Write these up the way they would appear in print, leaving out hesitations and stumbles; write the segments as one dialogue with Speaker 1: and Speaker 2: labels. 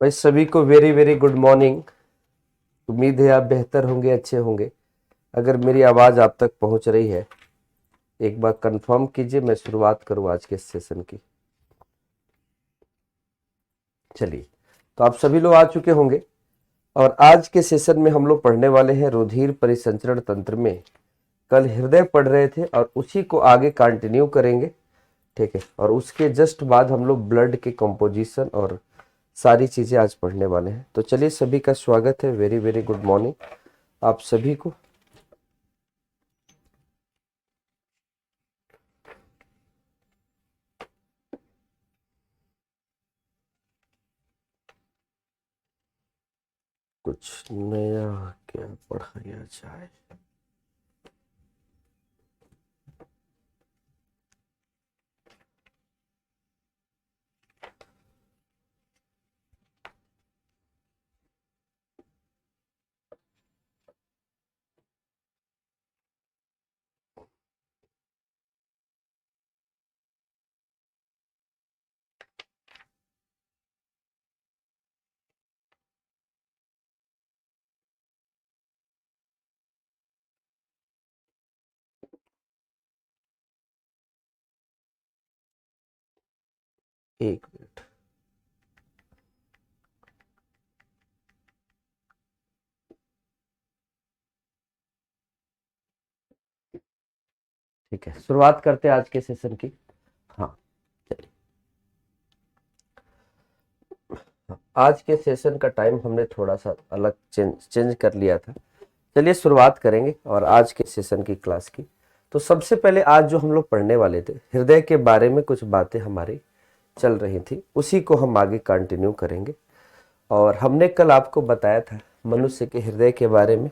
Speaker 1: भाई सभी को वेरी वेरी गुड मॉर्निंग। उम्मीद है आप बेहतर होंगे, अच्छे होंगे। अगर मेरी आवाज़ आप तक पहुंच रही है एक बार कंफर्म कीजिए, मैं शुरुआत करूं आज के सेशन की। चलिए, तो आप सभी लोग आ चुके होंगे और आज के सेशन में हम लोग पढ़ने वाले हैं रुधिर परिसंचरण तंत्र में। कल हृदय पढ़ रहे थे और उसी को आगे कंटिन्यू करेंगे, ठीक है। और उसके जस्ट बाद हम लोग ब्लड के कंपोजिशन और सारी चीज़ें आज पढ़ने वाले हैं। तो चलिए, सभी का स्वागत है, वेरी वेरी गुड मॉर्निंग आप सभी को। कुछ नया क्या पढ़ाया जाए। एक मिनट। ठीक है, शुरुआत करते हैं आज के सेशन की। हाँ, चलिए। आज के सेशन का टाइम हमने थोड़ा सा अलग चेंज कर लिया था। चलिए शुरुआत करेंगे और आज के सेशन की क्लास की। तो सबसे पहले आज जो हम लोग पढ़ने वाले थे, हृदय के बारे में कुछ बातें हमारी चल रही थी, उसी को हम आगे कंटिन्यू करेंगे। और हमने कल आपको बताया था मनुष्य के हृदय के बारे में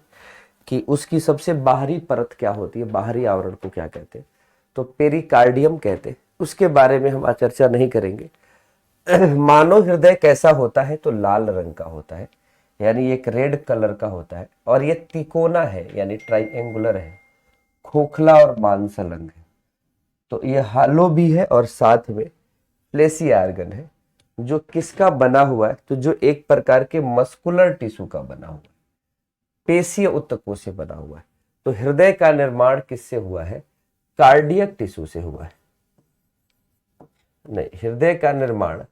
Speaker 1: कि उसकी सबसे बाहरी परत क्या होती है, बाहरी आवरण को क्या कहते हैं। तो पेरिकार्डियम कहते हैं, उसके बारे में हम आज चर्चा नहीं करेंगे। मानव हृदय कैसा होता है, तो लाल रंग का होता है, यानी एक रेड कलर का होता है। और ये तिकोना है, यानी ट्राइएंगुलर है, खोखला और मांसलंग है। तो ये हालो भी है और साथ में फ्लेशी आर्गन है। जो किसका बना हुआ है, तो जो एक प्रकार के मस्कुलर टिश्यू का बना हुआ है, पेशीय ऊतकों से बना हुआ है। तो हृदय का निर्माण किससे हुआ है? कार्डियक टिश्यू से हुआ है। नहीं, हृदय का निर्माण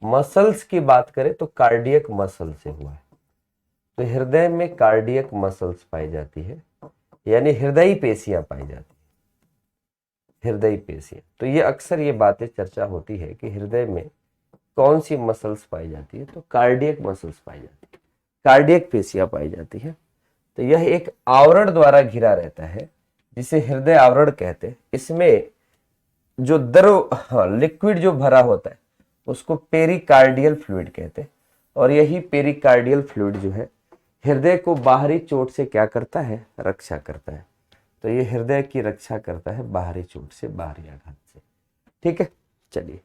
Speaker 1: मसल्स की बात करें तो कार्डियक मसल से हुआ है। तो हृदय में कार्डियक मसल्स पाई जाती है, यानी हृदय पेशियां पाई जाती है, हृदय पेशियां। तो ये अक्सर ये बातें चर्चा होती है कि हृदय में कौन सी मसल्स पाई जाती है, तो कार्डियक मसल्स पाई जाती है, कार्डियक पेशियां पाई जाती है। तो यह एक आवरण द्वारा घिरा रहता है, जिसे हृदय आवरण कहते हैं। इसमें जो द्रव लिक्विड जो भरा होता है उसको पेरिकार्डियल फ्लूइड कहते हैं। और यही पेरिकार्डियल फ्लूइड जो है हृदय को बाहरी चोट से क्या करता है? रक्षा करता है। तो ये हृदय की रक्षा करता है बाहरी चोट से, बाहरी आघात से। ठीक है, चलिए।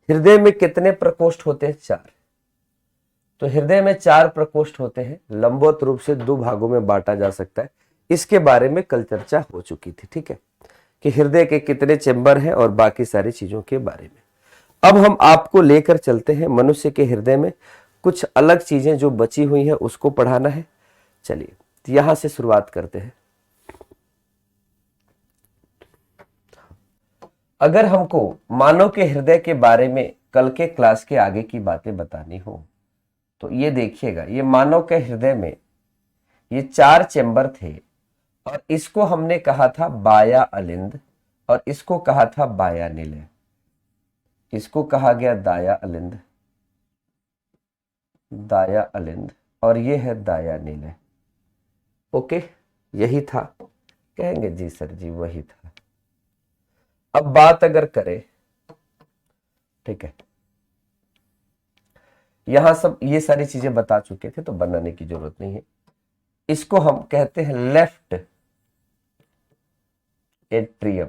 Speaker 1: हृदय में कितने प्रकोष्ठ होते हैं? 4। तो हृदय में 4 प्रकोष्ठ होते हैं, लंबवत रूप से 2 भागों में बांटा जा सकता है। इसके बारे में कल चर्चा हो चुकी थी, ठीक है, कि हृदय के कितने चेंबर हैं और बाकी सारी चीजों के बारे में। अब हम आपको लेकर चलते हैं मनुष्य के हृदय में कुछ अलग चीजें जो बची हुई हैं, उसको पढ़ाना है। चलिए, तो यहां से शुरुआत करते हैं। अगर हमको मानव के हृदय के बारे में कल के क्लास के आगे की बातें बतानी हो, तो ये देखिएगा, ये मानव के हृदय में ये 4 चेंबर थे। और इसको हमने कहा था बाया अलिंद, और इसको कहा था बाया निलय। इसको कहा गया दाया अलिंद, दाया अलिंद, और ये है दाया निलय। ओके, यही था? कहेंगे जी सर जी वही था। अब बात अगर करें, ठीक है, यहां सब ये सारी चीजें बता चुके थे तो बनाने की जरूरत नहीं है। इसको हम कहते हैं लेफ्ट एट्रियम,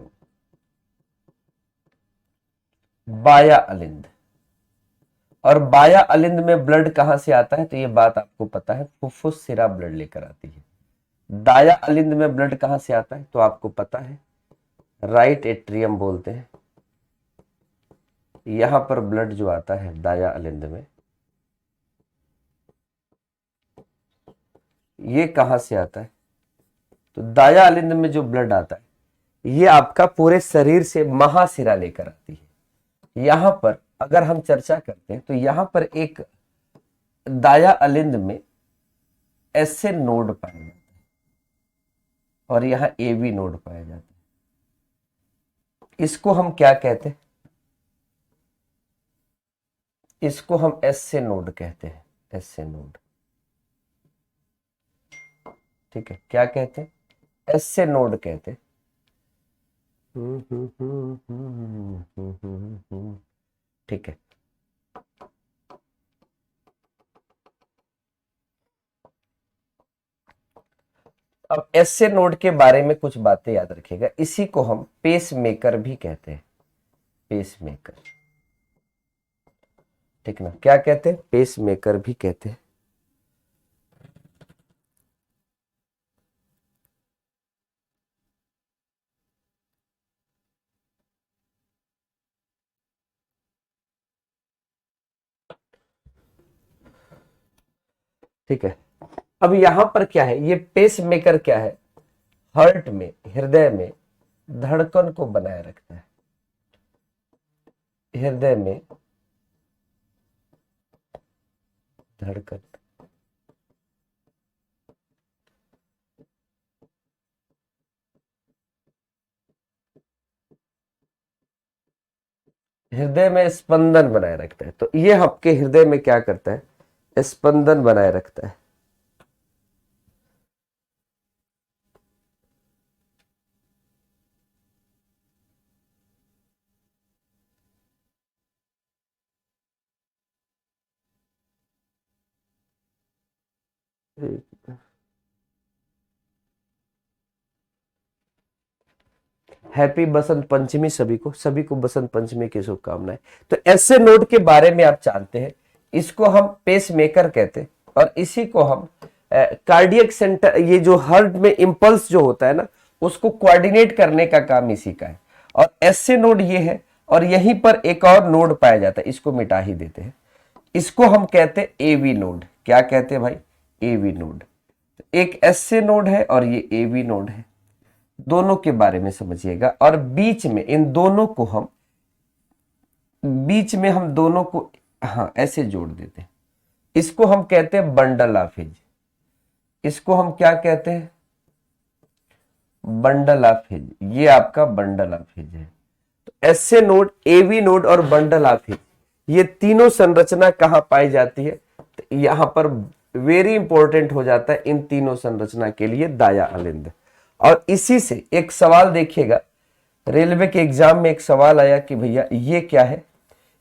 Speaker 1: बाया अलिंद। और बाया अलिंद में ब्लड कहां से आता है, तो ये बात आपको पता है, फुफ्फुस सिरा ब्लड लेकर आती है। दाया अलिंद में ब्लड कहां से आता है, तो आपको पता है, राइट एट्रियम बोलते हैं। यहां पर ब्लड जो आता है दाया अलिंद में, ये कहां से आता है? तो दाया अलिंद में जो ब्लड आता है ये आपका पूरे शरीर से महाशिरा लेकर आती है। यहां पर अगर हम चर्चा करते हैं तो यहां पर एक दाया अलिंद में ऐसे नोड पाया जाता है और यहां एवी नोड पाया जाता है। इसको हम क्या कहते हैं? इसको हम एस से नोड कहते हैं, एस से नोड। ठीक है, क्या कहते हैं? एस से नोड कहते हैं। ठीक है, अब एस से नोड के बारे में कुछ बातें याद रखिएगा। इसी को हम पेस मेकर भी कहते हैं, पेस मेकर। ठीक ना, क्या कहते हैं? पेस मेकर भी कहते हैं। ठीक है, अब यहां पर क्या है? ये पेस मेकर क्या है? हार्ट में, हृदय में धड़कन को बनाए रखता है। हृदय में धड़कन, हृदय में स्पंदन बनाए रखता है। तो ये आपके हृदय में क्या करता है? स्पंदन बनाए रखता है। हैप्पी बसंत पंचमी सभी को बसंत पंचमी की शुभकामनाएं। तो ऐसे नोड के बारे में आप जानते हैं, इसको हम पेस मेकर कहते हैं और इसी को हम कार्डियक सेंटर, ये जो हार्ट में इंपल्स जो होता है ना, उसको कोऑर्डिनेट करने का काम इसी का है। और ऐसे नोड ये है और यहीं पर एक और नोड पाया जाता है, इसको मिटा ही देते हैं। इसको हम कहते हैं एवी नोड। क्या कहते हैं भाई? AV node. एक ऐसे नोड है और ये एवी नोड है, दोनों के बारे में समझिएगा। और बीच में इन दोनों को हम, बीच में हम दोनों को हाँ ऐसे जोड़ देते हैं। इसको हम कहते हैं बंडल ऑफ हिज। इसको हम क्या कहते हैं? Bundle of his. ये आपका बंडल ऑफ हिज है। तो ऐसे नोड, एवी नोड और बंडल ऑफ हिज, ये तीनों संरचना कहां पाई जाती है? तो यहां पर वेरी इंपॉर्टेंट हो जाता है इन तीनों संरचना के लिए दाया अलिंद। और इसी से एक सवाल देखिएगा, रेलवे के एग्जाम में एक सवाल आया कि भैया ये क्या है?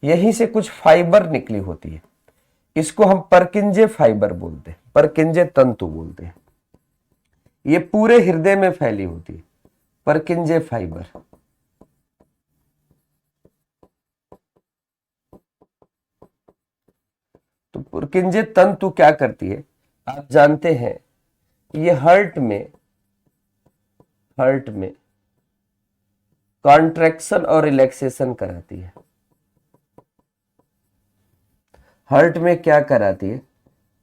Speaker 1: यहीं से कुछ फाइबर निकली होती है, इसको हम परकिंजे फाइबर बोलते हैं, परकिंजे तंतु बोलते हैं। ये पूरे हृदय में फैली होती है, परकिंजे फाइबर। तो परकिंजे तंतु क्या करती है? आप जानते हैं, ये हार्ट में कॉन्ट्रैक्शन और रिलैक्सेशन कराती है। हार्ट में क्या कराती है?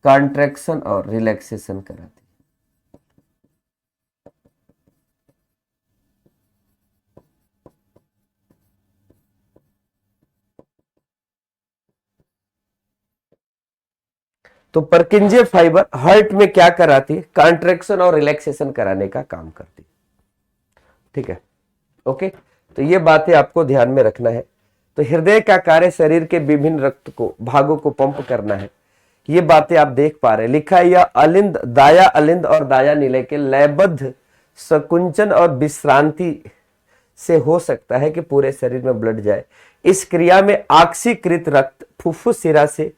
Speaker 1: कॉन्ट्रैक्शन और रिलैक्सेशन कराती है। तो परकिंजे फाइबर हार्ट में क्या कराती है? कॉन्ट्रैक्शन और रिलैक्सेशन कराने का काम करती है। ठीक है, ओके। तो ये बातें आपको ध्यान में रखना है। तो हृदय का कार्य शरीर के विभिन्न रक्त को, भागों को पंप करना है। ये बातें आप देख पा रहे हैं। लिखा है, यह अलिंद, दाया अलिंद और दाया निलय के लयबद्ध संकुंचन और विश्रांति से हो सकता है कि पूरे शरीर में ब्लड जाए। इस क्रिया में ऑक्सीकृत रक्त फुफ्फुस शिरा से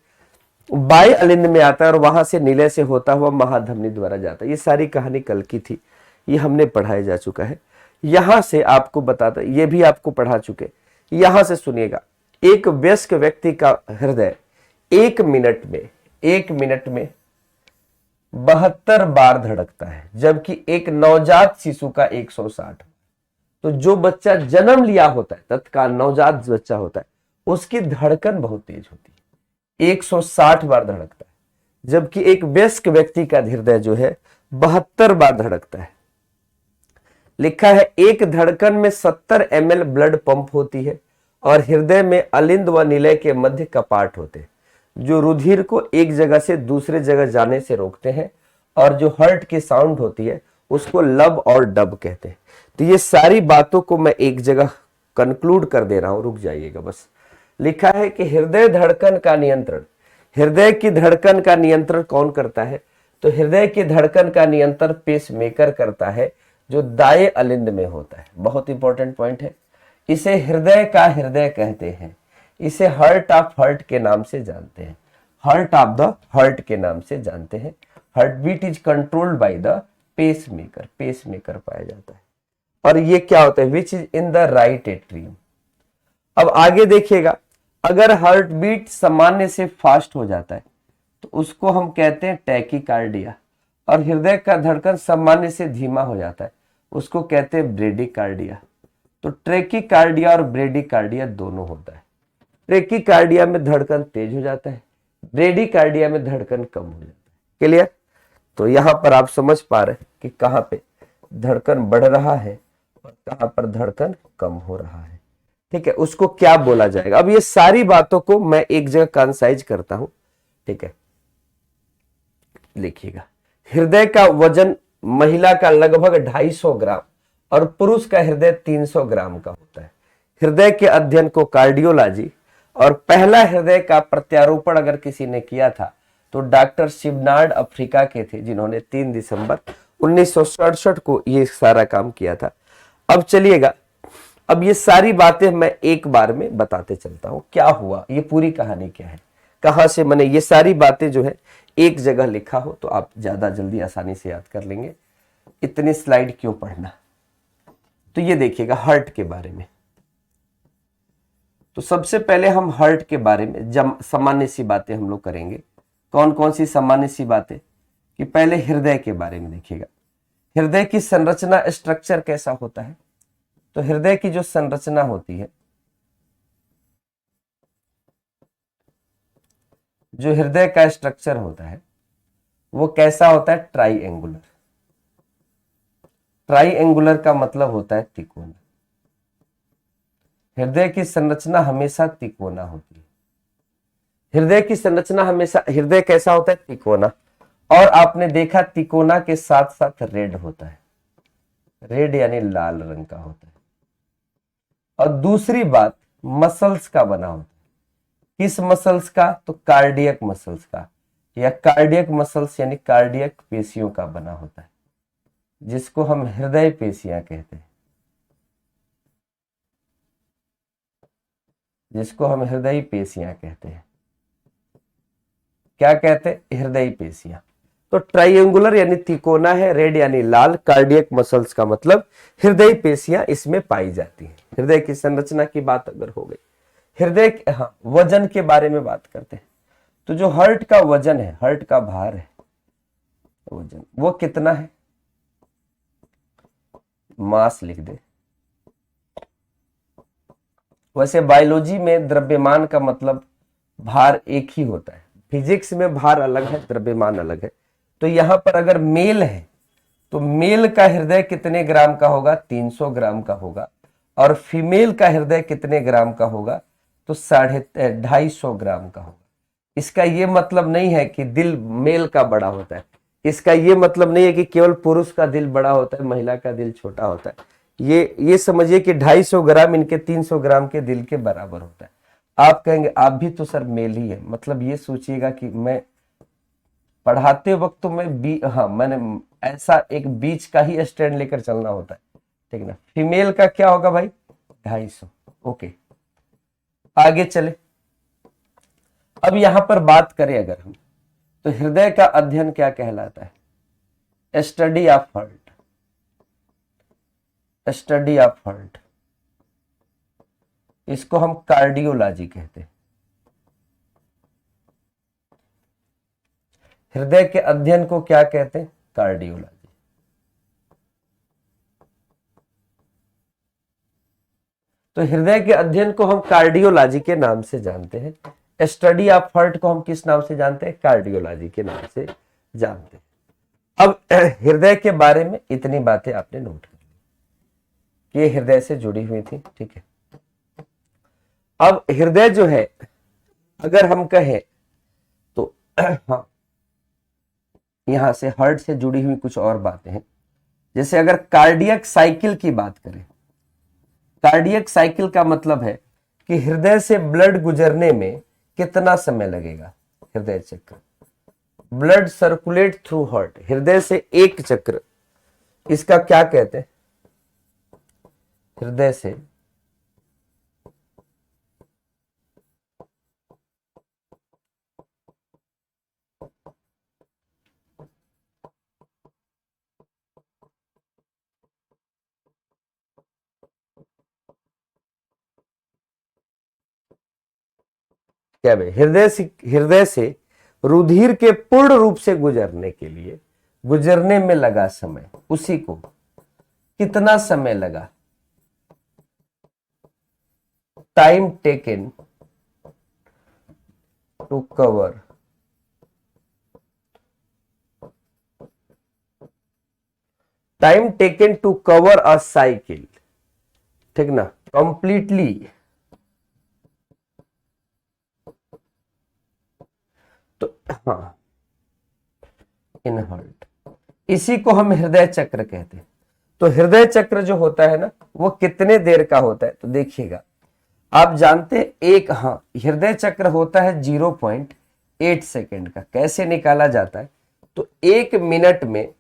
Speaker 1: बाय अलिंद में आता है और वहां से निलय से होता हुआ महाधमनी द्वारा जाता है। ये सारी कहानी कल की थी, ये हमने पढ़ाया जा चुका है। यहां से आपको बताता, ये भी आपको पढ़ा चुके। यहां से सुनिएगा, एक वयस्क व्यक्ति का हृदय एक मिनट में 72 बार धड़कता है, जबकि एक नवजात शिशु का 160। तो जो बच्चा जन्म लिया होता है, तत्काल नवजात बच्चा होता है, उसकी धड़कन बहुत तेज होती है, 160 बार धड़कता है। जबकि एक वयस्क व्यक्ति का हृदय जो है 72 बार धड़कता है। लिखा है एक धड़कन में 70 ml ब्लड पंप होती है और हृदय में अलिंद व निलय के मध्य कपाट होते हैं जो रुधिर को एक जगह से दूसरे जगह जाने से रोकते हैं, और जो हार्ट की साउंड होती है उसको लब और डब कहते हैं। तो ये सारी बातों को मैं एक जगह कंक्लूड कर दे रहा हूं, रुक जाइएगा बस। लिखा है कि हृदय धड़कन का नियंत्रण, हृदय की धड़कन का नियंत्रण कौन करता है? तो हृदय की धड़कन का नियंत्रण पेस मेकर करता है जो दाएं अलिंद में होता है। बहुत इंपॉर्टेंट पॉइंट है। इसे हृदय का हृदय कहते हैं, इसे हार्ट ऑफ हार्ट के नाम से जानते हैं, हार्ट ऑफ द हार्ट के नाम से जानते हैं। Heart beat is controlled by the pacemaker, pacemaker पाया जाता है। और ये क्या होता है? Which is in the right atrium. अब आगे देखिएगा, अगर हार्ट बीट सामान्य से फास्ट हो जाता है तो उसको हम कहते हैं टैकीकार्डिया, और हृदय का धड़कन सामान्य से धीमा हो जाता है उसको कहते हैं ब्रेडिकार्डिया। तो ट्रैकीकार्डिया और ब्रेडिकार्डिया दोनों होता है। ट्रैकीकार्डिया में धड़कन तेज हो जाता है, ब्रेडिकार्डिया में धड़कन कम हो जाता है। क्लियर? तो यहां पर आप समझ पा रहे हैं कि कहां पे धड़कन बढ़ रहा है और कहां पर धड़कन कम हो रहा है। ठीक है, उसको क्या बोला जाएगा? अब ये सारी बातों को मैं एक जगह कंसाइज करता हूं। ठीक है, लिखिएगा। हृदय का वजन महिला का लगभग 250 ग्राम और पुरुष का हृदय 300 ग्राम का होता है। हृदय के अध्ययन को कार्डियोलॉजी, और पहला हृदय का प्रत्यारोपण अगर किसी ने किया था तो डॉक्टर शिवनार्ड अफ्रीका के थे, जिन्होंने 3 दिसंबर 1967 को ये सारा काम किया था। अब चलिएगा, अब ये सारी बातें मैं एक बार में बताते चलता हूं क्या हुआ, ये पूरी कहानी क्या है, कहां से मैंने ये सारी बातें जो है एक जगह लिखा हो तो आप ज्यादा जल्दी आसानी से याद कर लेंगे। इतनी स्लाइड क्यों पढ़ना? तो ये देखिएगा हार्ट के बारे में। तो सबसे पहले हम हार्ट के बारे में सामान्य सी बातें हम लोग करेंगे। कौन कौन सी सामान्य सी बातें? कि पहले हृदय के बारे में देखिएगा। हृदय की संरचना, स्ट्रक्चर कैसा होता है? तो हृदय की जो संरचना होती है, जो हृदय का स्ट्रक्चर होता है वो कैसा होता है? ट्राइएंगुलर। ट्राइएंगुलर का मतलब होता है तिकोना। हृदय की संरचना हमेशा तिकोना होती है। हृदय की संरचना हमेशा, हृदय कैसा होता है? तिकोना। और आपने देखा तिकोना के साथ साथ रेड होता है, रेड यानी लाल रंग का होता है। और दूसरी बात, मसल्स का बना होता है। किस मसल्स का? तो कार्डियक मसल्स का, या कार्डियक मसल्स यानी कार्डियक पेशियों का बना होता है, जिसको हम हृदय पेशियां कहते हैं, जिसको हम हृदय पेशियां कहते हैं। क्या कहते हैं? हृदय पेशियां। तो ट्राइएंगुलर यानी तिकोना है, रेड यानी लाल, कार्डियक मसल्स का मतलब हृदय पेशियां इसमें पाई जाती हैं। हृदय की संरचना की बात अगर हो गई, हृदय, हाँ, वजन के बारे में बात करते हैं। तो जो हार्ट का वजन है, हार्ट का भार है, वजन वो कितना है? मास लिख दे। वैसे बायोलॉजी में द्रव्यमान का मतलब भार एक ही होता है, फिजिक्स में भार अलग है, द्रव्यमान अलग है। तो यहां पर अगर मेल है तो मेल का हृदय कितने ग्राम का होगा? 300 ग्राम का होगा। और फीमेल का हृदय कितने ग्राम का होगा? तो 250 ग्राम का होगा। इसका ये मतलब नहीं है कि दिल मेल का बड़ा होता है, इसका ये मतलब नहीं है कि केवल पुरुष का दिल बड़ा होता है, महिला का दिल छोटा होता है। ये समझिए कि 250 ग्राम इनके 300 ग्राम के दिल के बराबर होता है। आप कहेंगे आप भी तो सर मेल ही है, मतलब ये सोचिएगा कि मैं पढ़ाते वक्त तो मैंने ऐसा एक बीच का ही स्टैंड लेकर चलना होता है, ठीक ना। फीमेल का क्या होगा भाई? 250। ओके, आगे चले। अब यहां पर बात करें अगर हम, तो हृदय का अध्ययन क्या कहलाता है? Study of heart, study of heart, इसको हम कार्डियोलॉजी कहते हैं। हृदय के अध्ययन को क्या कहते हैं? कार्डियोलॉजी। तो हृदय के अध्ययन को हम कार्डियोलॉजी के नाम से जानते हैं। स्टडी ऑफ हार्ट को हम किस नाम से जानते हैं? कार्डियोलॉजी के नाम से जानते हैं। अब हृदय के बारे में इतनी बातें आपने नोट कर ली कि ये हृदय से जुड़ी हुई थी, ठीक है। अब हृदय जो है अगर हम कहें तो हाँ, यहां से हार्ट से जुड़ी हुई कुछ और बातें हैं। जैसे अगर कार्डियक साइकिल की बात करें, कार्डियक साइकिल का मतलब है कि हृदय से ब्लड गुजरने में कितना समय लगेगा। हृदय चक्र, ब्लड सर्कुलेट थ्रू हार्ट, हृदय से एक चक्र, इसका क्या कहते हैं? हृदय से क्या भाई, हृदय से रुधिर के पूर्ण रूप से गुजरने के लिए, गुजरने में लगा समय, उसी को कितना समय लगा? Time taken to cover time taken to cover a cycle, ठीक ना, कंप्लीटली। तो हाँ, इन हार्ट, इसी को हम हृदय चक्र कहते हैं। तो हृदय चक्र जो होता है ना, वो कितने देर का होता है? तो देखिएगा, आप जानते हैं एक, हाँ, हृदय चक्र होता है 0.8 सेकेंड का। कैसे निकाला जाता है? तो 1 मिनट में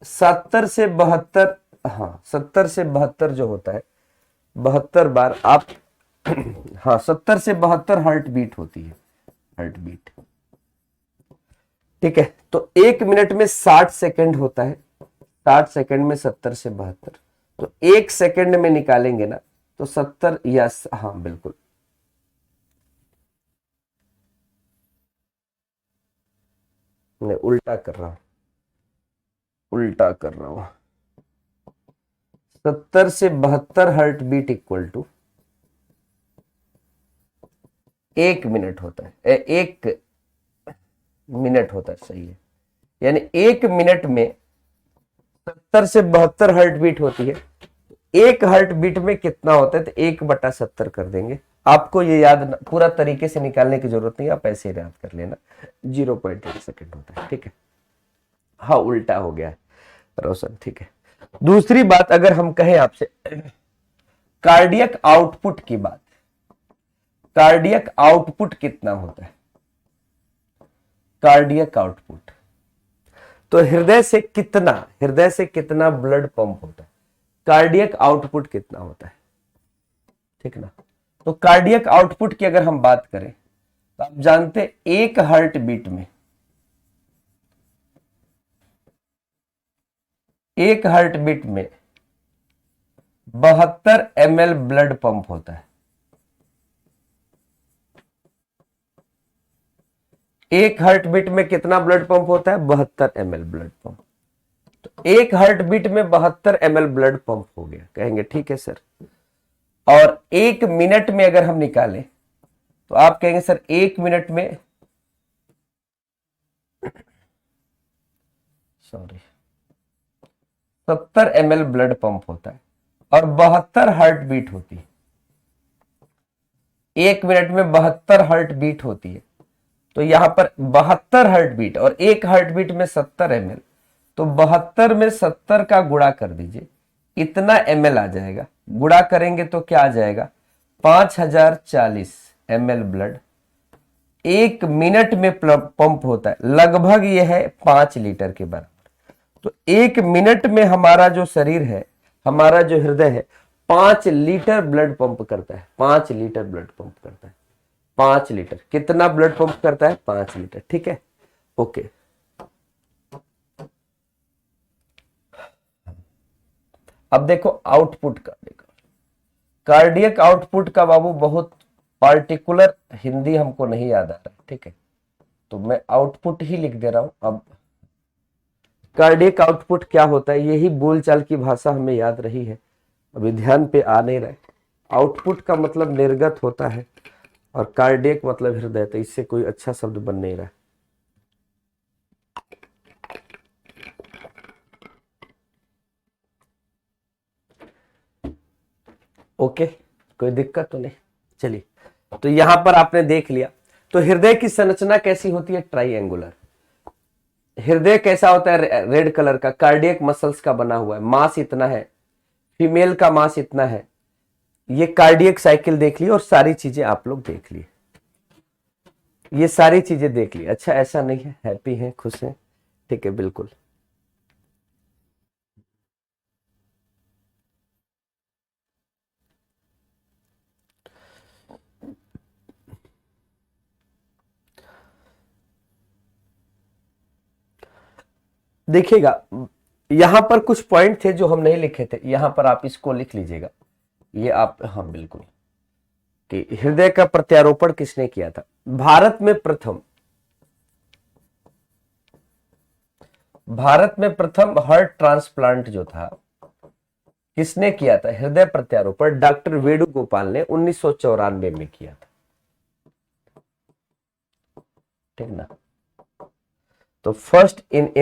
Speaker 1: 70 से 72, हाँ 70 से 72 जो होता है, 72 बार आप हाँ 70 से 72 हार्ट बीट होती है, हार्ट बीट, ठीक है। तो 1 मिनट में 60 सेकेंड होता है, 60 सेकेंड में 70 से 72, तो 1 सेकेंड में निकालेंगे ना तो 70 या, हाँ बिल्कुल, मैं उल्टा कर रहा हूं, उल्टा कर रहा हूं। 70 से 72 heart beat equal to 1 minute होता है, 1 मिनट होता है, सही है। यानी 1 मिनट में 70 से 72 हार्ट बीट होती है। एक हार्ट बीट में कितना होता है? तो 1/70 कर देंगे। आपको ये याद पूरा तरीके से निकालने की जरूरत नहीं, आप ऐसे याद कर लेना, 0.8 सेकेंड होता है, ठीक है। हाँ उल्टा हो गया है रोशन, ठीक है। दूसरी बात अगर हम कहें आपसे कार्डियक आउटपुट की बात, कार्डियक आउटपुट कितना होता है? कार्डियक आउटपुट, तो हृदय से कितना ब्लड पंप होता है, कार्डियक आउटपुट कितना होता है, ठीक ना। तो कार्डियक आउटपुट की अगर हम बात करें तो आप जानते हैं एक हार्ट बीट में, एक हार्ट बीट में 72 ml ब्लड पंप होता है। एक हार्ट बीट में कितना ब्लड पंप होता है? 72 ml ब्लड पंप। तो एक हार्ट बीट में 72 ml ब्लड पंप हो गया, कहेंगे ठीक है सर। और 1 मिनट में अगर हम निकालें तो आप कहेंगे सर 1 मिनट में, सॉरी, 70 ml ब्लड पंप होता है और 72 हार्ट बीट होती है। 1 मिनट में 72 हार्ट बीट होती है। तो यहां पर 72 हार्ट बीट और एक हार्ट बीट में 70 ml, तो 72 में 70 का गुणा कर दीजिए, इतना ml आ जाएगा। गुणा करेंगे तो क्या आ जाएगा? 5040 ml ब्लड 1 मिनट में पंप होता है। लगभग यह है 5 लीटर के बराबर। तो 1 मिनट में हमारा जो शरीर है, हमारा जो हृदय है, 5 लीटर ब्लड पंप करता है, 5 लीटर ब्लड पंप करता है। 5 लीटर कितना ब्लड पंप करता है? 5 लीटर, ठीक है, ओके। अब देखो आउटपुट का, देखो कार्डियक आउटपुट का बाबू बहुत पार्टिकुलर हिंदी हमको नहीं याद आ रहा है, ठीक है, तो मैं आउटपुट ही लिख दे रहा हूं। अब कार्डियक आउटपुट क्या होता है, यही बोलचाल की भाषा हमें याद रही है, अभी ध्यान पे आ नहीं रहा है। आउटपुट का मतलब निर्गत होता है, और कार्डियक मतलब हृदय, तो इससे कोई अच्छा शब्द बन नहीं रहा। ओके, कोई दिक्कत तो नहीं। चलिए, तो यहां पर आपने देख लिया। तो हृदय की संरचना कैसी होती है? ट्राइएंगुलर। हृदय कैसा होता है? रेड कलर का, कार्डियक मसल्स का बना हुआ है, मास इतना है, फीमेल का मास इतना है। ये कार्डियक साइकिल देख ली और सारी चीजें आप लोग देख ली, ये सारी चीजें देख ली। अच्छा, ऐसा नहीं है, हैप्पी हैं, खुश हैं, ठीक है, बिल्कुल। देखिएगा, यहां पर कुछ पॉइंट थे जो हम नहीं लिखे थे, यहां पर आप इसको लिख लीजिएगा। ये आप, हाँ बिल्कुल, कि हृदय का प्रत्यारोपण किसने किया था? भारत में प्रथम हार्ट ट्रांसप्लांट जो था, किसने किया था? हृदय प्रत्यारोपण डॉक्टर वेणुगोपाल ने 1994 में किया था, ठीक ना। तो first in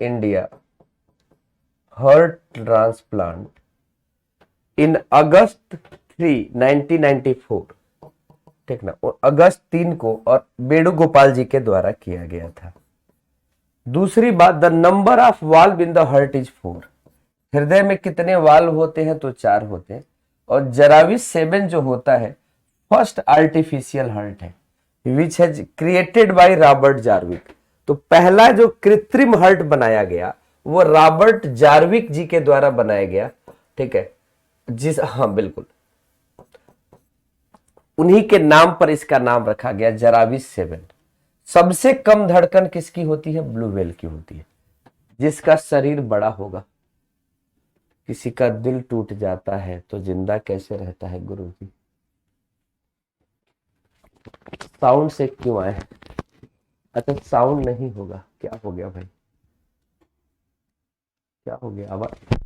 Speaker 1: India heart transplant in अगस्त 3, 1994, ठीक ना, और अगस्त 3 को, और वेणुगोपाल जी के द्वारा किया गया था। दूसरी बात, the number of valve in the heart is 4। हृदय में कितने वाल्व होते हैं? तो 4 होते हैं। और जराविस 7 जो होता है, फर्स्ट आर्टिफिशियल हार्ट है, which has created by Robert Jarvik. तो पहला जो कृत्रिम हार्ट बनाया गया वो रॉबर्ट जार्विक जी के द्वारा बनाया गया, ठीक है, जिस, हाँ बिल्कुल, उन्हीं के नाम पर इसका नाम रखा गया, जराविस 7। सबसे कम धड़कन किसकी होती है? ब्लू व्हेल की होती है। जिसका शरीर बड़ा होगा, किसी का दिल टूट जाता है तो जिंदा कैसे रहता है गुरुजी? साउंड से क्यों आए? अच्छा, साउंड नहीं होगा, क्या हो गया भाई, क्या हो गया आवाज?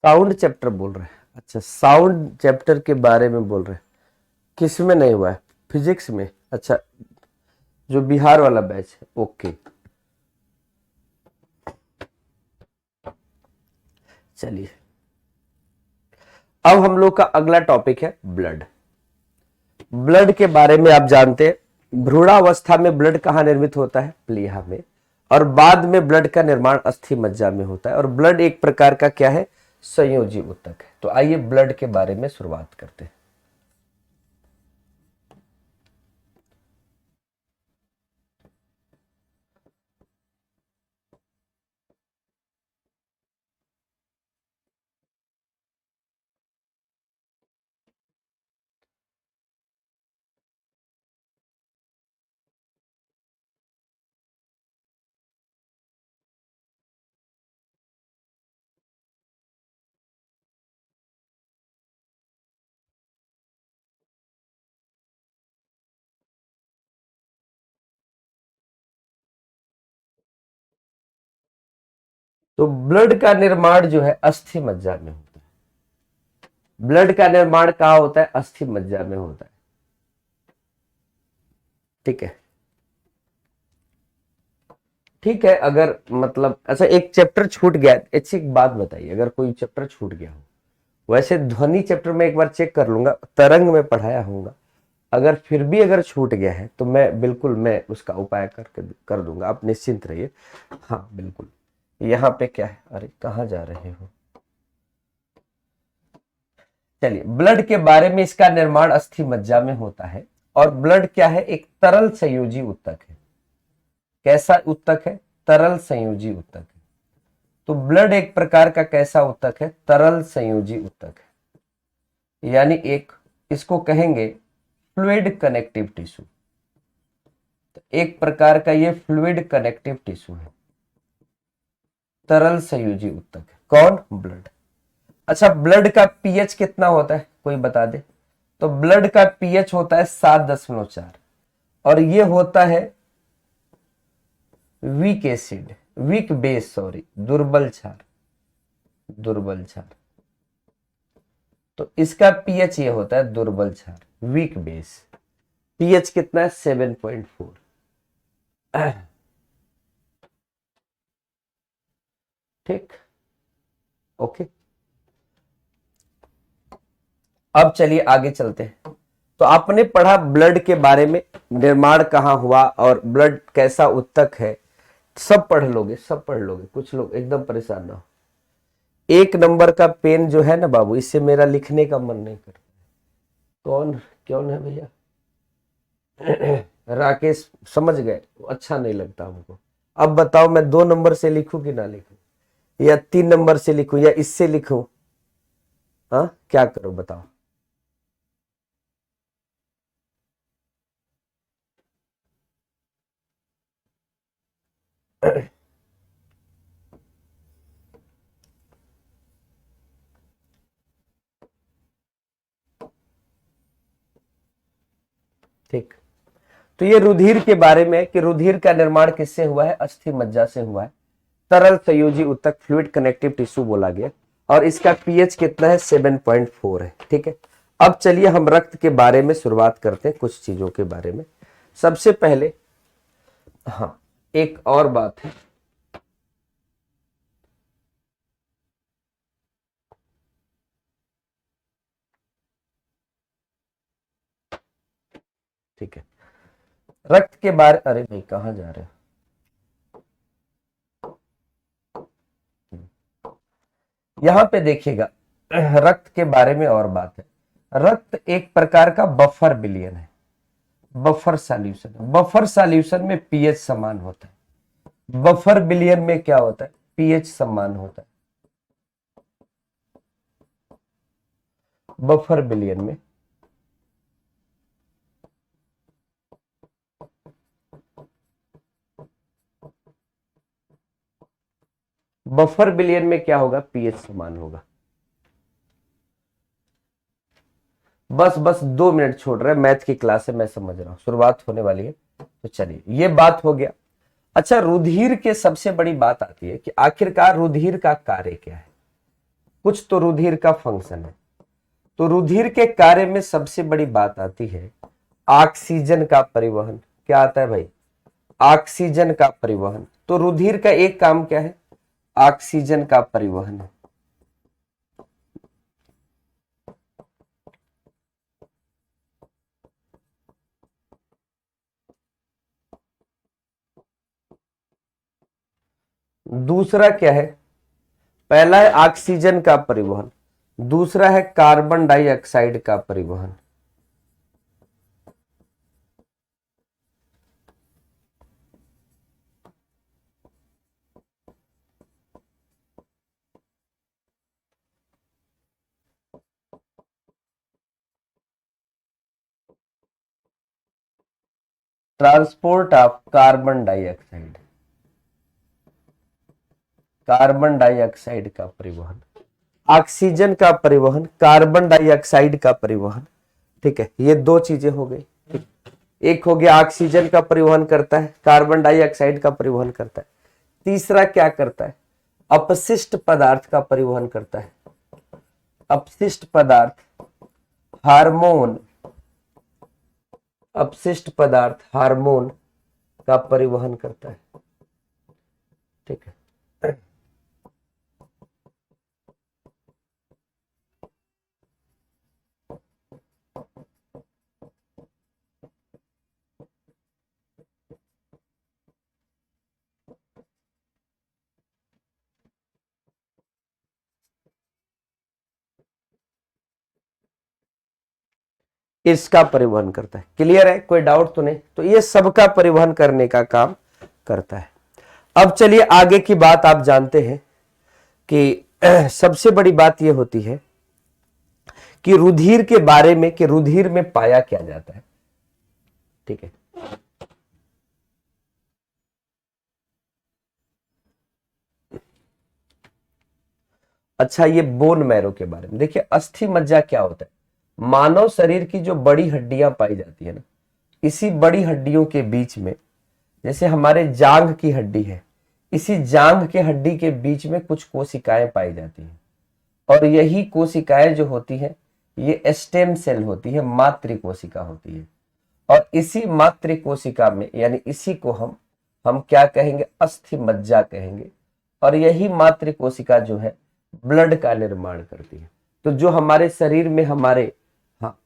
Speaker 1: साउंड चैप्टर बोल रहे हैं? अच्छा, साउंड चैप्टर के बारे में बोल रहे हैं। किस में नहीं हुआ है? फिजिक्स में? अच्छा, जो बिहार वाला बैच है, ओके। चलिए, अब हम लोग का अगला टॉपिक है ब्लड। ब्लड के बारे में आप जानते हैं, भ्रूणावस्था में ब्लड कहाँ निर्मित होता है? प्लीहा में। और बाद में ब्लड का निर्माण अस्थि मज्जा में होता है। और ब्लड एक प्रकार का क्या है? संयोजी ऊतक है। तो आइए ब्लड के बारे में शुरुआत करते हैं। तो ब्लड का निर्माण जो है अस्थि मज्जा में होता है। ब्लड का निर्माण कहाँ होता है? अस्थि मज्जा में होता है, ठीक है। ठीक है, अगर मतलब अच्छा एक चैप्टर छूट गया, अच्छी एक बात बताइए, अगर कोई चैप्टर छूट गया हो, वैसे ध्वनि चैप्टर में एक बार चेक कर लूंगा, तरंग में पढ़ाया होगा, अगर फिर भी अगर छूट गया है तो मैं बिल्कुल मैं उसका उपाय करके कर दूंगा, आप निश्चिंत रहिए। हाँ बिल्कुल। यहाँ पे क्या है? अरे कहाँ जा रहे हो? चलिए, ब्लड के बारे में, इसका निर्माण अस्थि मज्जा में होता है। और ब्लड क्या है? एक तरल संयोजी ऊतक है। कैसा ऊतक है? तरल संयोजी ऊतक है। तो ब्लड एक प्रकार का कैसा ऊतक है? तरल संयोजी ऊतक है, यानी एक इसको कहेंगे फ्लूइड कनेक्टिव टिश्यू। तो एक प्रकार का ये फ्लूइड कनेक्टिव टिश्यू है, तरल संयोजी ऊतक है। कौन? ब्लड। अच्छा, ब्लड का पीएच कितना होता है, कोई बता दे? तो ब्लड का पीएच होता है 7.4 और ये होता है weak acid, weak base, sorry, दुर्बल क्षार, दुर्बल क्षार। तो इसका पीएच ये होता है दुर्बल क्षार, वीक बेस। पीएच कितना है? 7.4। ठीक, ओके। अब चलिए आगे चलते हैं। तो आपने पढ़ा ब्लड के बारे में, निर्माण कहाँ हुआ और ब्लड कैसा ऊतक है, सब पढ़ लोगे, सब पढ़ लोगे। कुछ लोग एकदम परेशान ना हो। 1 नंबर का पेन जो है ना बाबू, इससे मेरा लिखने का मन नहीं करता। कौन कौन है भैया? राकेश, समझ गए, अच्छा नहीं लगता हमको। अब बताओ, मैं 2 नंबर से लिखूं कि ना लिखूं, या 3 नंबर से लिखूं, या इससे लिखूं? हाँ, क्या करूं बताओ? ठीक। तो ये रुधिर के बारे में, कि रुधिर का निर्माण किससे हुआ है? अस्थि मज्जा से हुआ है। तरल संयोजी ऊतक, फ्लूइड कनेक्टिव टिश्यू बोला गया, और इसका पीएच कितना है? 7.4 है। ठीक है। अब चलिए हम रक्त के बारे में शुरुआत करते हैं, कुछ चीजों के बारे में। सबसे पहले, हाँ, एक और बात है, ठीक है, रक्त के बारे, अरे भाई कहाँ जा रहे हो? यहां पे देखिएगा, रक्त के बारे में और बात है। रक्त एक प्रकार का बफर विलयन है, बफर सॉल्यूशन है। बफर सॉल्यूशन में पीएच समान होता है, बफर विलयन में क्या होता है? पीएच समान होता है। बफर विलयन में बफर विलयन में क्या होगा? पीएच समान होगा। बस बस 2 मिनट छोड़ रहे हैं, मैथ की क्लास है, मैं समझ रहा हूं, शुरुआत होने वाली है। तो चलिए, ये बात हो गया। अच्छा, रुधिर के सबसे बड़ी बात आती है कि आखिरकार रुधिर का कार्य क्या है। कुछ तो रुधिर का फंक्शन है। तो रुधिर के कार्य में सबसे बड़ी बात आती है ऑक्सीजन का परिवहन। क्या आता है भाई? ऑक्सीजन का परिवहन। तो रुधिर का एक काम क्या है? ऑक्सीजन का परिवहन है। दूसरा क्या है? पहला है ऑक्सीजन का परिवहन, दूसरा है कार्बन डाइऑक्साइड का परिवहन। Transport of carbon dioxide, carbon dioxide का परिवहन, ऑक्सीजन का परिवहन, कार्बन डाइऑक्साइड का परिवहन। ठीक है, ये 2 चीजें हो गई। एक हो गया ऑक्सीजन का परिवहन करता है, कार्बन डाइऑक्साइड का परिवहन करता है। तीसरा क्या करता है? अपशिष्ट पदार्थ का परिवहन करता है। अपशिष्ट पदार्थ, हार्मोन, अपशिष्ट पदार्थ हार्मोन का परिवहन करता है। ठीक है। इसका परिवहन करता है। क्लियर है? कोई डाउट तो नहीं? तो ये सबका परिवहन करने का काम करता है। अब चलिए आगे की बात आप जानते हैं कि सबसे बड़ी बात यह होती है कि रुधिर के बारे में, कि रुधिर में पाया क्या जाता है। ठीक है, अच्छा ये बोन मैरो के बारे में देखिए। अस्थि मज्जा क्या होता है? मानव शरीर की जो बड़ी हड्डियां पाई जाती है ना, इसी बड़ी हड्डियों के बीच में, जैसे हमारे जांघ की हड्डी है, इसी जांघ के हड्डी के बीच में कुछ कोशिकाएं पाई जाती हैं, और यही कोशिकाएं जो होती है ये स्टेम सेल होती है, मातृ कोशिका होती है। और इसी मातृ कोशिका में, यानी इसी को हम क्या कहेंगे? अस्थि मज्जा कहेंगे। और यही मातृ कोशिका जो है ब्लड का निर्माण करती है। तो जो हमारे शरीर में हमारे, हाँ,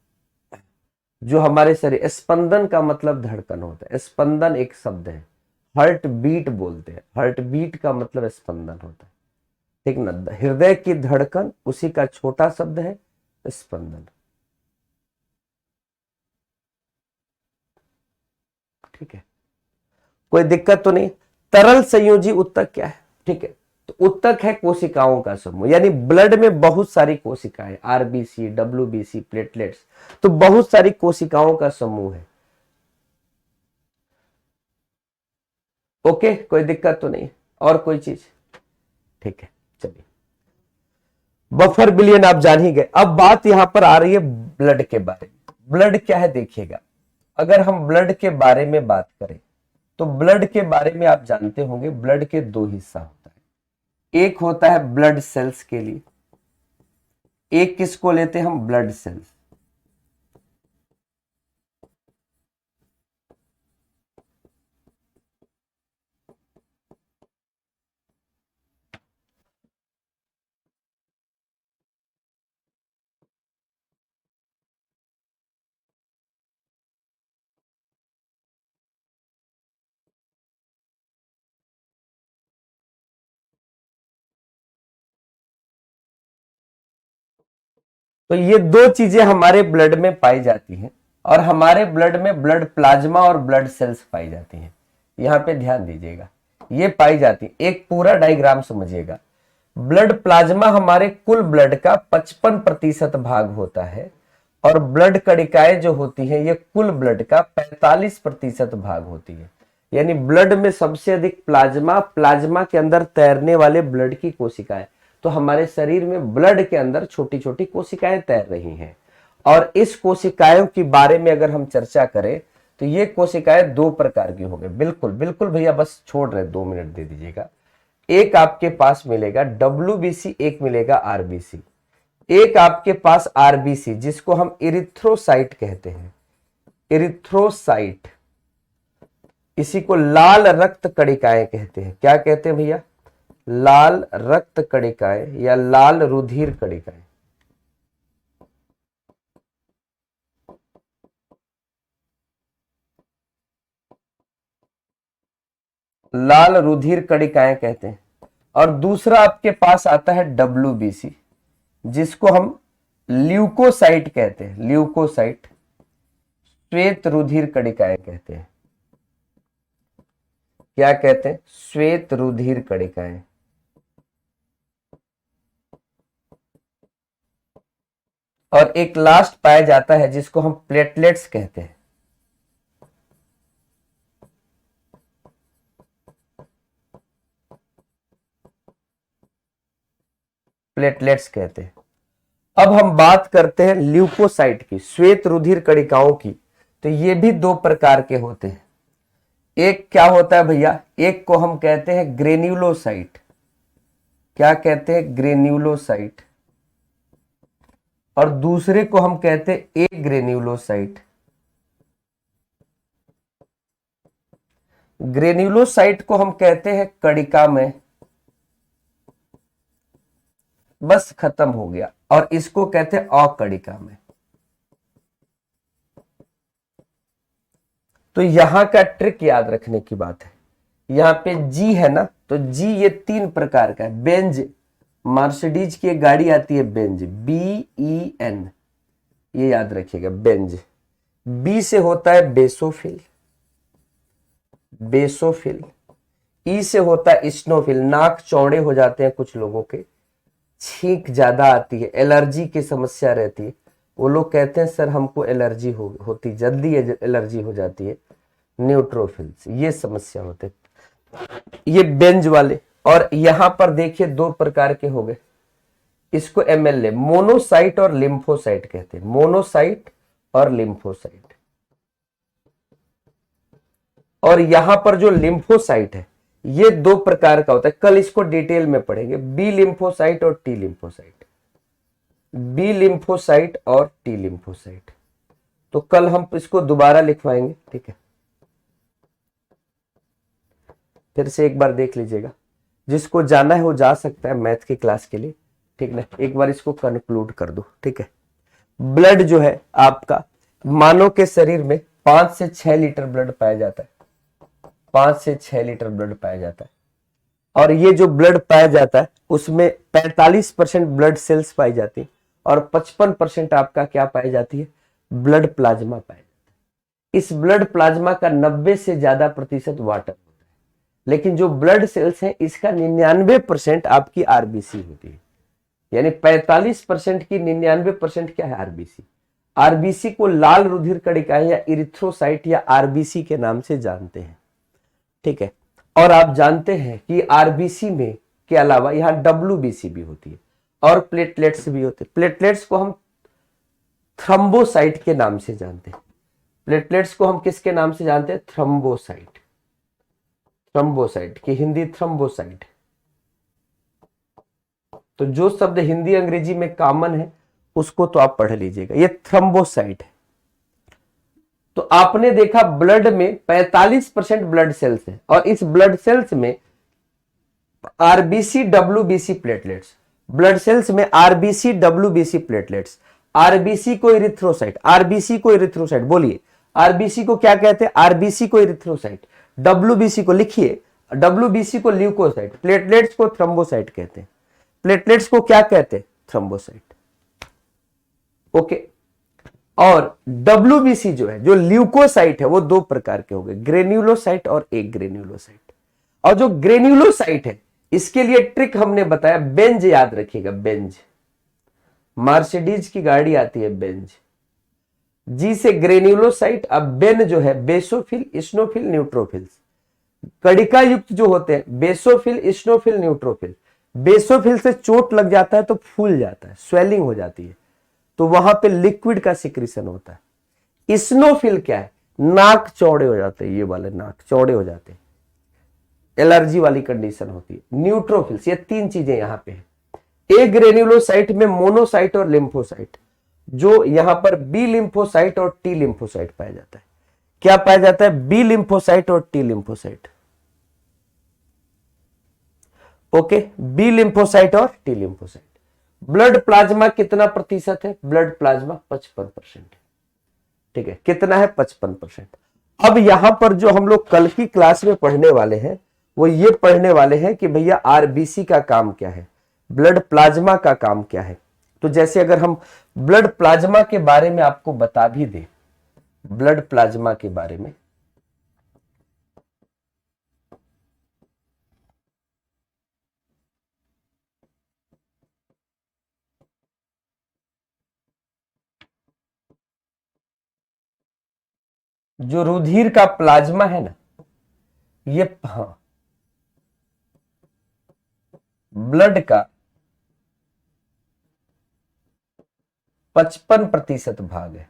Speaker 1: जो हमारे शरीर, स्पंदन का मतलब धड़कन होता है। स्पंदन एक शब्द है, हार्ट बीट बोलते हैं। हार्ट बीट का मतलब स्पंदन होता है, ठीक ना। हृदय की धड़कन, उसी का छोटा शब्द है स्पंदन। ठीक है, कोई दिक्कत तो नहीं। तरल संयोजी उत्तक क्या है? ठीक है, तो उत्तक है कोशिकाओं का समूह, यानी ब्लड में बहुत सारी कोशिकाएं, आरबीसी, डब्ल्यूबीसी, प्लेटलेट्स, तो बहुत सारी कोशिकाओं का समूह है। ओके, कोई दिक्कत तो नहीं। और कोई चीज? ठीक है, चलिए, बफर बिलियन आप जान ही गए। अब बात यहां पर आ रही है ब्लड के बारे में। ब्लड क्या है देखिएगा, अगर हम ब्लड के बारे में बात करें तो ब्लड के बारे में आप जानते होंगे, ब्लड के दो हिस्सा होता है। एक होता है ब्लड सेल्स के लिए, एक किसको लेते हैं हम? Blood cells. तो ये दो चीजें हमारे ब्लड में पाई जाती हैं, और हमारे ब्लड में ब्लड प्लाज्मा और ब्लड सेल्स पाई जाती हैं। यहां पे ध्यान दीजिएगा, ये पाई जाती है। एक पूरा डायग्राम समझिएगा। ब्लड प्लाज्मा हमारे कुल ब्लड का 55% भाग होता है, और ब्लड कणिकाएं जो होती हैं ये कुल ब्लड का 45% भाग होती है। यानी ब्लड में सबसे अधिक प्लाज्मा, प्लाज्मा के अंदर तैरने वाले ब्लड की कोशिकाएं। तो हमारे शरीर में ब्लड के अंदर छोटी छोटी कोशिकाएं तैर रही हैं। और इस कोशिकाओं के बारे में अगर हम चर्चा करें तो ये कोशिकाएं दो प्रकार की होंगी। बिल्कुल बिल्कुल भैया, बस छोड़ रहे, 2 मिनट दे दीजिएगा। एक आपके पास मिलेगा डब्ल्यूबीसी, एक मिलेगा आरबीसी। एक आपके पास आरबीसी, जिसको हम इरिथ्रोसाइट कहते हैं, इरिथ्रोसाइट। इसी को लाल रक्त कणिकाएं कहते हैं। क्या कहते हैं भैया? लाल रक्त कणिकाएं या लाल रुधिर कणिकाएं। लाल रुधिर कणिकाएं कहते हैं। और दूसरा आपके पास आता है डब्ल्यूबीसी, जिसको हम ल्यूकोसाइट कहते हैं। ल्यूकोसाइट, श्वेत रुधिर कणिकाएं कहते हैं। क्या कहते हैं? श्वेत रुधिर कणिकाएं। और एक लास्ट पाया जाता है जिसको हम प्लेटलेट्स कहते हैं। प्लेटलेट्स कहते हैं। अब हम बात करते हैं ल्यूकोसाइट की, श्वेत रुधिर कणिकाओं की। तो ये भी दो प्रकार के होते हैं। एक क्या होता है भैया? एक को हम कहते हैं ग्रेन्युलोसाइट। क्या कहते हैं? ग्रेन्युलोसाइट। और दूसरे को हम कहते हैं ए ग्रेन्युलोसाइट। ग्रेन्युलोसाइट को हम कहते हैं कणिका में, बस खत्म हो गया। और इसको कहते हैं अकणिका में। तो यहां का ट्रिक याद रखने की बात है। यहां पे जी है ना, तो जी ये 3 प्रकार का है। बेंज, मर्सिडीज की एक गाड़ी आती है बेंज, BEN, ये याद रखिएगा, बेंज। बी से होता है बेसोफिल, बेसोफिल। ई से होता है इस्नोफिल, नाक चौड़े हो जाते हैं कुछ लोगों के, छींक ज्यादा आती है, एलर्जी की समस्या रहती है, वो लोग कहते हैं सर हमको एलर्जी होती जल्दी एलर्जी हो जाती है। न्यूट्रोफिल्स, ये समस्या होते, ये बेंज वाले। और यहां पर देखिए दो प्रकार के हो गए, इसको एमएलए, मोनोसाइट और लिम्फोसाइट कहते हैं, मोनोसाइट और लिम्फोसाइट। और यहां पर जो लिम्फोसाइट है ये दो प्रकार का होता है, कल इसको डिटेल में पढ़ेंगे, बी लिम्फोसाइट और टी लिम्फोसाइट, बी लिम्फोसाइट और टी लिम्फोसाइट। तो कल हम इसको दोबारा लिखवाएंगे, ठीक है, फिर से एक बार देख लीजिएगा, जिसको जाना है वो जा सकता है मैथ की क्लास के लिए, ठीक ना। एक बार इसको कंक्लूड कर दो, ठीक है। ब्लड जो है आपका, मानव के शरीर में 5 से 6 लीटर ब्लड पाया जाता है, 5 से 6 लीटर ब्लड पाया जाता है। और ये जो ब्लड पाया जाता है उसमें 45% ब्लड सेल्स पाई जाती है और 55% आपका क्या पाई जाती है, ब्लड प्लाज्मा पाया जाता है। इस ब्लड प्लाज्मा का 90 से ज्यादा प्रतिशत वाटर होता है, लेकिन जो ब्लड सेल्स है इसका 99% आपकी आरबीसी होती है, यानी 45% की 99% क्या है, आरबीसी। आरबीसी को लाल रुधिर कणिकाएं या इरिथ्रोसाइट या आरबीसी के नाम से जानते हैं, ठीक है। और आप जानते हैं कि आरबीसी में के अलावा यहां डब्ल्यूबीसी भी होती है और प्लेटलेट्स भी होते हैं। प्लेटलेट्स को हम थ्रम्बोसाइट के नाम से जानते हैं, प्लेटलेट्स को हम किसके नाम से जानते हैं, थ्रम्बोसाइट, थ्रम्बोसाइट की हिंदी थ्रम्बोसाइट। तो जो शब्द हिंदी अंग्रेजी में कॉमन है उसको तो आप पढ़ लीजिएगा, ये थ्रम्बोसाइट है। तो आपने देखा ब्लड में 45% ब्लड सेल्स है और इस ब्लड सेल्स में RBC WBC platelets, blood cells में आरबीसी डब्ल्यूबीसी प्लेटलेट्स, आरबीसी को इरिथ्रोसाइट, आरबीसी को इरिथ्रोसाइट, बोलिए आरबीसी को क्या कहते हैं, आरबीसी को इरिथ्रोसाइट, डब्ल्यूबीसी को लिखिए, डब्ल्यूबीसी को ल्यूकोसाइट, प्लेटलेट्स को थ्रम्बोसाइट कहते हैं, प्लेटलेट्स को क्या कहते हैं, थ्रम्बोसाइट, ओके। और डब्ल्यूबीसी जो है, जो ल्यूकोसाइट है, वो दो प्रकार के हो गए, ग्रेन्युलोसाइट और एक ग्रेन्युलोसाइट। और जो ग्रेन्युलोसाइट है इसके लिए ट्रिक हमने बताया, बेंज याद रखिएगा, बेंज, मर्सिडीज की गाड़ी आती है बेंज, जी से ग्रेन्युलोसाइट। अब बेन जो है बेसोफिल, इस्नोफिल, न्यूट्रोफिल्स, कणिका युक्त जो होते हैं बेसोफिल, इस्नोफिल, न्यूट्रोफिल। बेसोफिल से चोट लग जाता है तो फूल जाता है, स्वेलिंग हो जाती है, तो वहां पे लिक्विड का सिक्रीशन होता है। इस्नोफिल क्या है, नाक चौड़े हो जाते हैं, ये वाले नाक चौड़े हो जाते हैं, एलर्जी वाली कंडीशन होती है। न्यूट्रोफिल्स, ये तीन चीजें यहां पे है। ए ग्रेन्युलोसाइट में मोनोसाइट और लिम्फोसाइट, जो यहां पर बी लिम्फोसाइट और टी लिम्फोसाइट पाया जाता है। क्या पाया जाता है, बी लिम्फोसाइट और T lymphocyte, okay, B lymphocyte और टी लिम्फोसाइट। ब्लड प्लाज्मा कितना प्रतिशत है, ब्लड प्लाज्मा 55%, ठीक है, कितना है, 55%। अब यहां पर जो हम लोग कल की क्लास में पढ़ने वाले हैं वो ये पढ़ने वाले हैं कि भैया आरबीसी का काम क्या है, ब्लड प्लाज्मा का काम क्या है। तो जैसे अगर हम ब्लड प्लाज्मा के बारे में आपको बता भी दें, ब्लड प्लाज्मा के बारे में, जो रुधिर का प्लाज्मा है ना, ये हाँ ब्लड का 55% भाग है।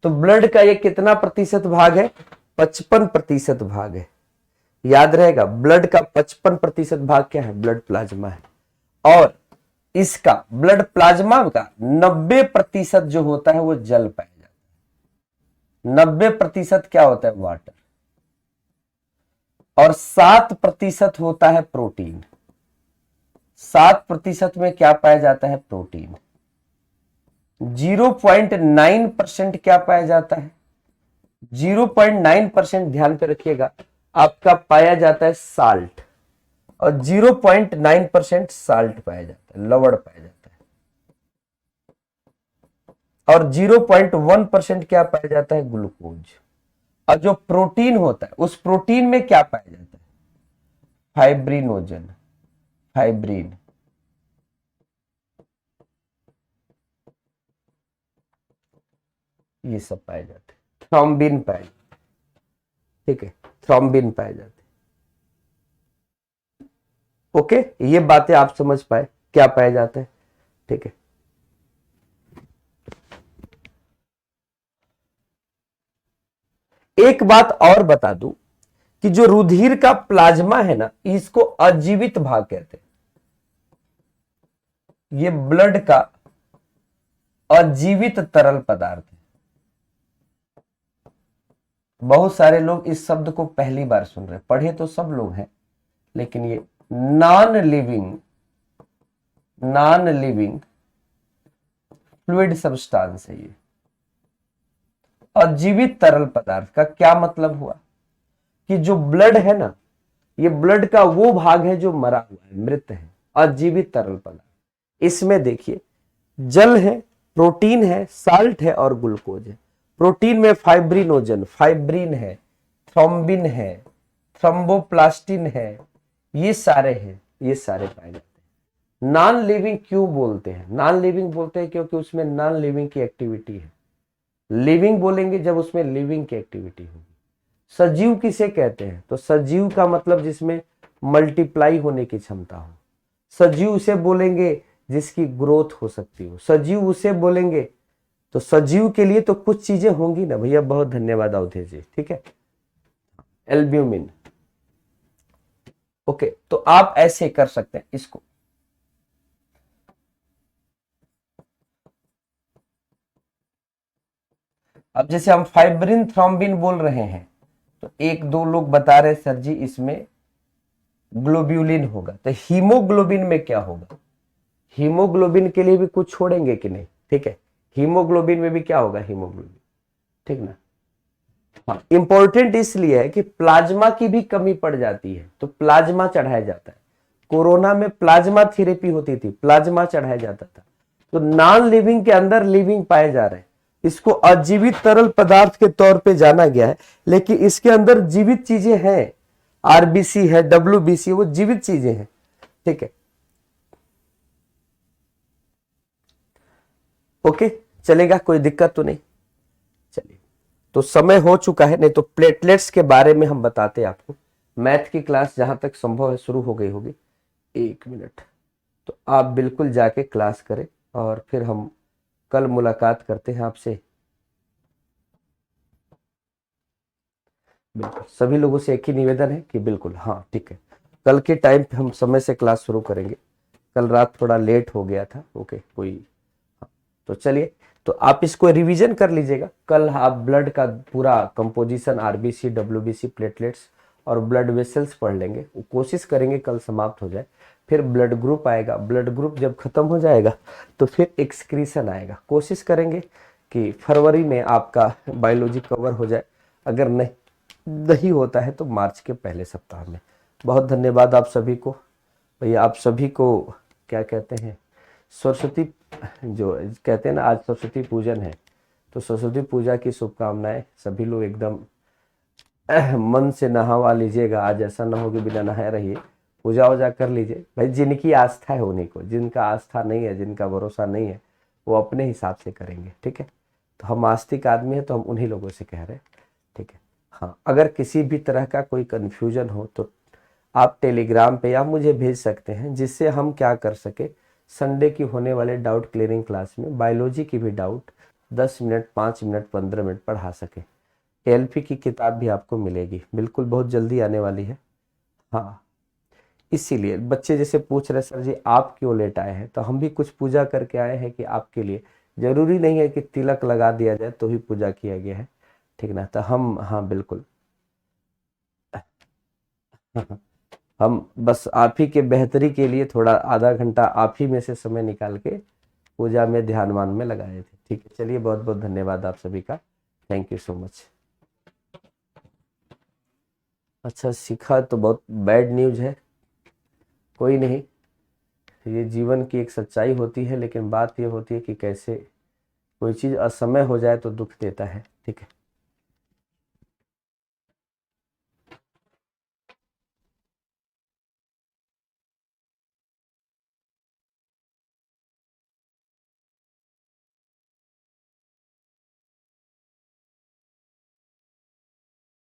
Speaker 1: तो ब्लड का ये कितना प्रतिशत भाग है, 55% भाग है, याद रहेगा। ब्लड का 55% भाग क्या है, ब्लड प्लाज्मा है। और इसका ब्लड प्लाज्मा का 90% जो होता है वो जल पाया जाता है, 90% क्या होता है, वाटर। और 7% होता है प्रोटीन, 7% में क्या पाया जाता है, प्रोटीन। 0.9% क्या पाया जाता है, 0.9% ध्यान पे रखिएगा, आपका पाया जाता है साल्ट। और 0.9% साल्ट पाया जाता है, लवण पाया जाता है। और 0.1% क्या पाया जाता है, ग्लूकोज। और जो प्रोटीन होता है उस प्रोटीन में क्या पाया जाता है, फाइब्रिनोजन, फाइब्रिन, ये सब पाए जाते हैं। थ्रोम्बिन पाए जाते हैं, ठीक है, थ्रोम्बिन पाए जाते हैं। ओके, ये बातें आप समझ पाए क्या पाए जाते हैं, ठीक है। एक बात और बता दूं कि जो रुधिर का प्लाज्मा है ना, इसको अजीवित भाग कहते हैं। ये ब्लड का अजीवित तरल पदार्थ है। बहुत सारे लोग इस शब्द को पहली बार सुन रहे हैं, पढ़े तो सब लोग हैं, लेकिन ये non living, non living fluid substance है। ये अजीवित तरल पदार्थ का क्या मतलब हुआ कि जो ब्लड है ना, ये ब्लड का वो भाग है जो मरा हुआ है, मृत है, अजीवित तरल पदार्थ। इसमें देखिए जल है, प्रोटीन है, साल्ट है और ग्लूकोज है। प्रोटीन में फाइब्रिनोजन, फाइब्रिन है, थ्रोम्बिन है, थ्रोम्बोप्लास्टिन है, ये सारे हैं, ये सारे पाए जाते हैं। नॉन लिविंग क्यों बोलते हैं? नॉन लिविंग बोलते हैं क्योंकि उसमें नॉन लिविंग की एक्टिविटी है। लिविंग बोलेंगे जब उसमें लिविंग की एक्टिविटी होगी। सजीव किसे कहते हैं? तो सजीव का मतलब जिसमें मल्टीप्लाई होने की क्षमता हो। सजीव उसे बोलेंगे जिसकी ग्रोथ हो सकती हो। सजीव उसे बोलेंगे, तो सजीव के लिए तो कुछ चीजें होंगी ना भैया। बहुत धन्यवाद अवधेश जी, ठीक है। एल्ब्यूमिन, ओके, तो आप ऐसे कर सकते हैं इसको। अब जैसे हम फाइब्रिन थ्रोम्बिन बोल रहे हैं, तो एक दो लोग बता रहे सर जी इसमें ग्लोब्यूलिन होगा, तो हीमोग्लोबिन में क्या होगा? हीमोग्लोबिन के लिए भी कुछ छोड़ेंगे कि नहीं? ठीक है, हीमोग्लोबिन में भी क्या होगा? हीमोग्लोबिन, ठीक ना। हाँ, इंपॉर्टेंट इसलिए है कि प्लाज्मा की भी कमी पड़ जाती है तो प्लाज्मा चढ़ाया जाता है। कोरोना में प्लाज्मा थेरेपी होती थी, प्लाज्मा चढ़ाया जाता था। तो नॉन लिविंग के अंदर लिविंग पाए जा रहे हैं। इसको अजीवित तरल पदार्थ के तौर पे जाना गया है, लेकिन इसके अंदर जीवित चीजें हैं। आरबीसी है, डब्ल्यूबीसी, वो जीवित चीजें हैं, ठीक है। ओके, चलेगा, कोई दिक्कत तो नहीं। चलिए, तो समय हो चुका है, नहीं तो प्लेटलेट्स के बारे में हम बताते हैं आपको। मैथ की क्लास जहां तक संभव है शुरू हो गई होगी। एक मिनट, तो आप बिल्कुल जाके क्लास करें और फिर हम कल मुलाकात करते हैं आपसे। बिल्कुल सभी लोगों से एक ही निवेदन है कि बिल्कुल हाँ ठीक है, कल के टाइम पे हम समय से क्लास शुरू करेंगे। कल रात थोड़ा लेट हो गया था, ओके, कोई हाँ। तो चलिए, तो आप इसको रिवीजन कर लीजिएगा। कल आप ब्लड का पूरा कंपोजिशन, आरबीसी, डब्ल्यूबीसी, प्लेटलेट्स और ब्लड वेसल्स पढ़ लेंगे। कोशिश करेंगे कल समाप्त हो जाए। फिर ब्लड ग्रुप आएगा, ब्लड ग्रुप जब खत्म हो जाएगा तो फिर एक्सक्रीशन आएगा। कोशिश करेंगे कि फरवरी में आपका बायोलॉजी कवर हो जाए। अगर नहीं नहीं होता है तो मार्च के पहले सप्ताह में। बहुत धन्यवाद आप सभी को। भैया आप सभी को क्या कहते हैं, सरस्वती, जो कहते हैं ना आज सरस्वती पूजन है, तो सरस्वती पूजा की शुभकामनाएं। सभी लोग एकदम मन से नहावा लीजिएगा। आज ऐसा ना हो कि बिना नहाए रहिए, पूजा वूजा कर लीजिए। भाई जिनकी आस्था है उन्हीं को, जिनका आस्था नहीं है, जिनका भरोसा नहीं है, वो अपने हिसाब से करेंगे, ठीक है। तो हम आस्तिक आदमी हैं, तो हम उन्हीं लोगों से कह रहे हैं, ठीक है। हाँ, अगर किसी भी तरह का कोई कन्फ्यूजन हो तो आप टेलीग्राम पे या मुझे भेज सकते हैं, जिससे हम क्या कर सके, संडे की होने वाले डाउट क्लियरिंग क्लास में बायोलॉजी की भी डाउट 10 मिनट, 5 मिनट, 15 मिनट पढ़ा सके। एलपी की किताब भी आपको मिलेगी, बिल्कुल बहुत जल्दी आने वाली है। हाँ, इसीलिए बच्चे जैसे पूछ रहे सर जी आप क्यों लेट आए हैं, तो हम भी कुछ पूजा करके आए हैं कि आपके लिए। जरूरी नहीं है कि तिलक लगा दिया जाए तो ही पूजा किया गया है, ठीक ना। तो हम, हाँ बिल्कुल हम बस आप ही के बेहतरी के लिए थोड़ा आधा घंटा आप ही में से समय निकाल के पूजा में ध्यानमान में लगाए थे, ठीक है। चलिए, बहुत बहुत धन्यवाद आप सभी का, थैंक यू सो मच। अच्छा, सीखा तो बहुत बैड न्यूज है, कोई नहीं, ये जीवन की एक सच्चाई होती है। लेकिन बात ये होती है कि कैसे कोई चीज़ असमय हो जाए तो दुख देता है, ठीक है।